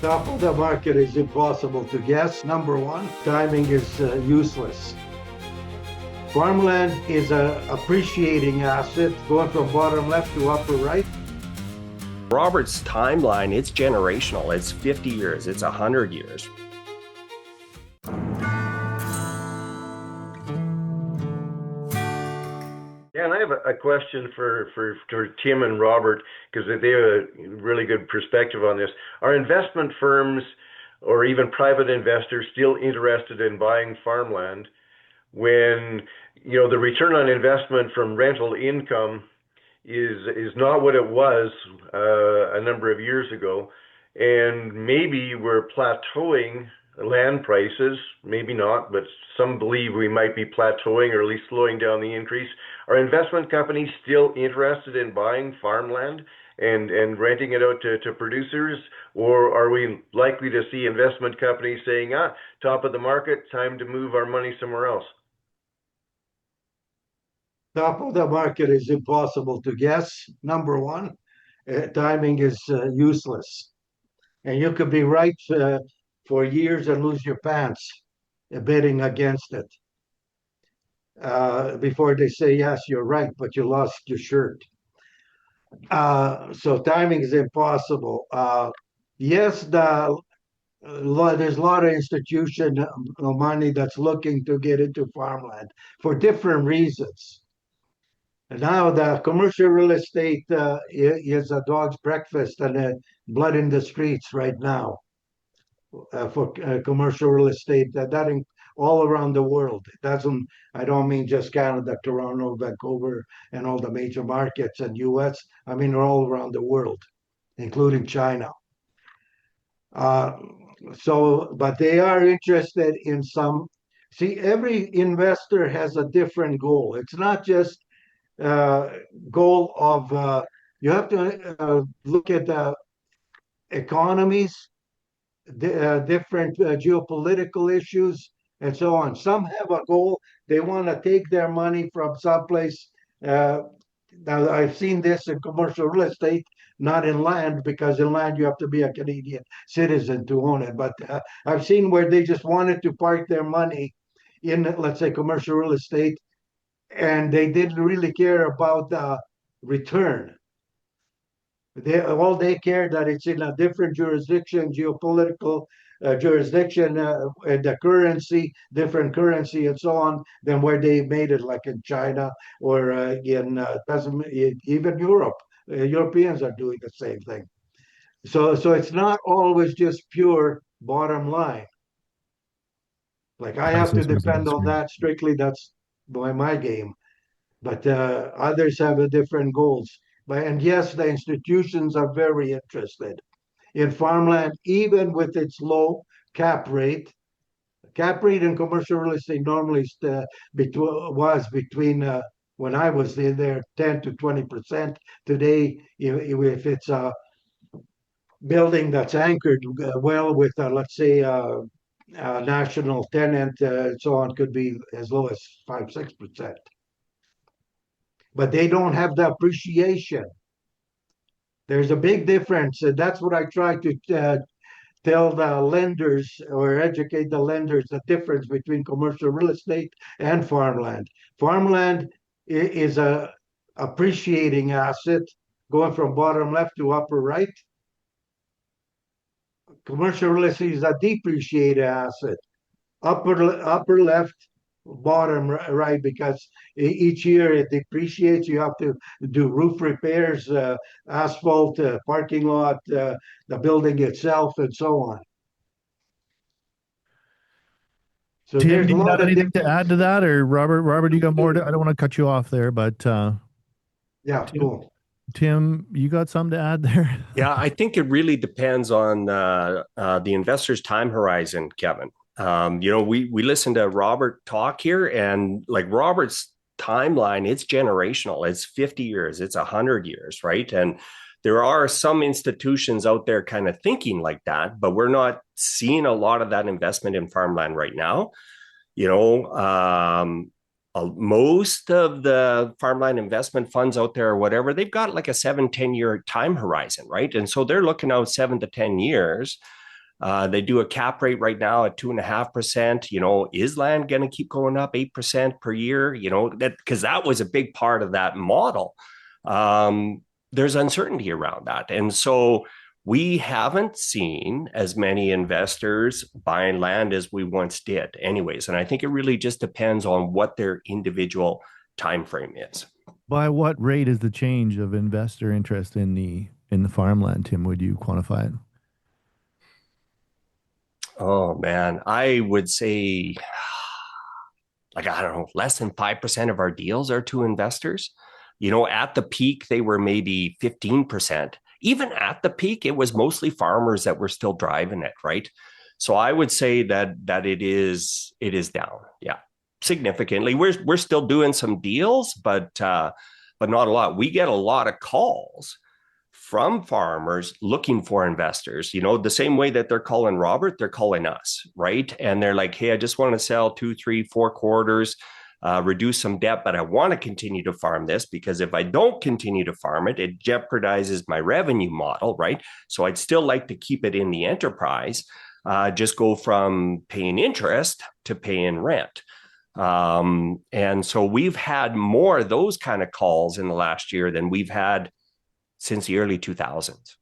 Top of the market is impossible to guess. Number one, timing is useless. Farmland is a appreciating asset going from bottom left to upper right. Robert's timeline, it's generational. It's 50 years. It's 100 years. Dan, I have a question for Tim and Robert, because they have a really good perspective on this. Are investment firms or even private investors still interested in buying farmland when, the return on investment from rental income is not what it was a number of years ago, and maybe we're plateauing land prices, maybe not, but some believe we might be plateauing or at least slowing down the increase. Are investment companies still interested in buying farmland and renting it out to producers, or are we likely to see investment companies saying, top of the market, time to move our money somewhere else? Top of the market is impossible to guess. Number one, timing is useless. And you could be right for years and lose your pants bidding against it before they say, yes, you're right, but you lost your shirt. So timing is impossible. Yes, there's a lot of institution money that's looking to get into farmland for different reasons. And now the commercial real estate is a dog's breakfast and blood in the streets right now for commercial real estate. That all around the world. It doesn't. I don't mean just Canada, Toronto, Vancouver, and all the major markets and U.S. I mean all around the world, including China. But they are interested in some. See, every investor has a different goal. It's not just goal of you have to look at the economies, different geopolitical issues, and so on. Some have a goal. They want to take their money from someplace. Now, I've seen this in commercial real estate, not in land, because in land you have to be a Canadian citizen to own it. But I've seen where they just wanted to park their money in, let's say, commercial real estate, and they didn't really care about the return. They care that it's in a different jurisdiction, geopolitical jurisdiction, and the currency, different currency, and so on, than where they made it, like in China or even Europe. Europeans are doing the same thing. So it's not always just pure bottom line. Like I have to depend on that strictly. That's my game. But others have a different goals. And yes, the institutions are very interested in farmland, even with its low cap rate. Cap rate in commercial real estate normally was between, when I was in there, 10 to 20%. Today, if it's a building that's anchored well with, let's say, a national tenant, so on, could be as low as 5-6%. But they don't have the appreciation. There's a big difference. And that's what I try to tell the lenders or educate the lenders the difference between commercial real estate and farmland. Farmland is a appreciating asset going from bottom left to upper right. Commercial real estate is a depreciated asset, upper left, bottom right, because each year it depreciates. You have to do roof repairs, asphalt, parking lot, the building itself, and so on. So Tim, do you have anything to add to that, or Robert, you got more I don't want to cut you off there, but yeah, cool. Tim, you got something to add there? Yeah, I think it really depends on the investor's time horizon, Kevin. We listen to Robert talk here, and like Robert's timeline, it's generational. It's 50 years. It's 100 years, right? And there are some institutions out there kind of thinking like that, but we're not seeing a lot of that investment in farmland right now. Most of the farmland investment funds out there or whatever, they've got like a 7-10 year time horizon, right? And so they're looking out 7 to 10 years They do a cap rate right now at 2.5%. You know, is land going to keep going up 8% per year? You know, that because that was a big part of that model. There's uncertainty around that. And so we haven't seen as many investors buying land as we once did anyways. And I think it really just depends on what their individual time frame is. By what rate is the change of investor interest in the farmland, Tim? Would you quantify it? Oh man, I would say like, I don't know, less than 5% of our deals are to investors. You know, at the peak, they were maybe 15%. Even at the peak, it was mostly farmers that were still driving it, right? So I would say that it is down, yeah, significantly. We're still doing some deals, but not a lot. We get a lot of calls from farmers looking for investors, you know, the same way that they're calling Robert, they're calling us, right? And they're like, hey, I just want to sell 2, 3, 4 quarters, reduce some debt, but I want to continue to farm this because if I don't continue to farm it, it jeopardizes my revenue model, right? So I'd still like to keep it in the enterprise, just go from paying interest to paying rent. And so we've had more of those kind of calls in the last year than we've had since the early 2000s.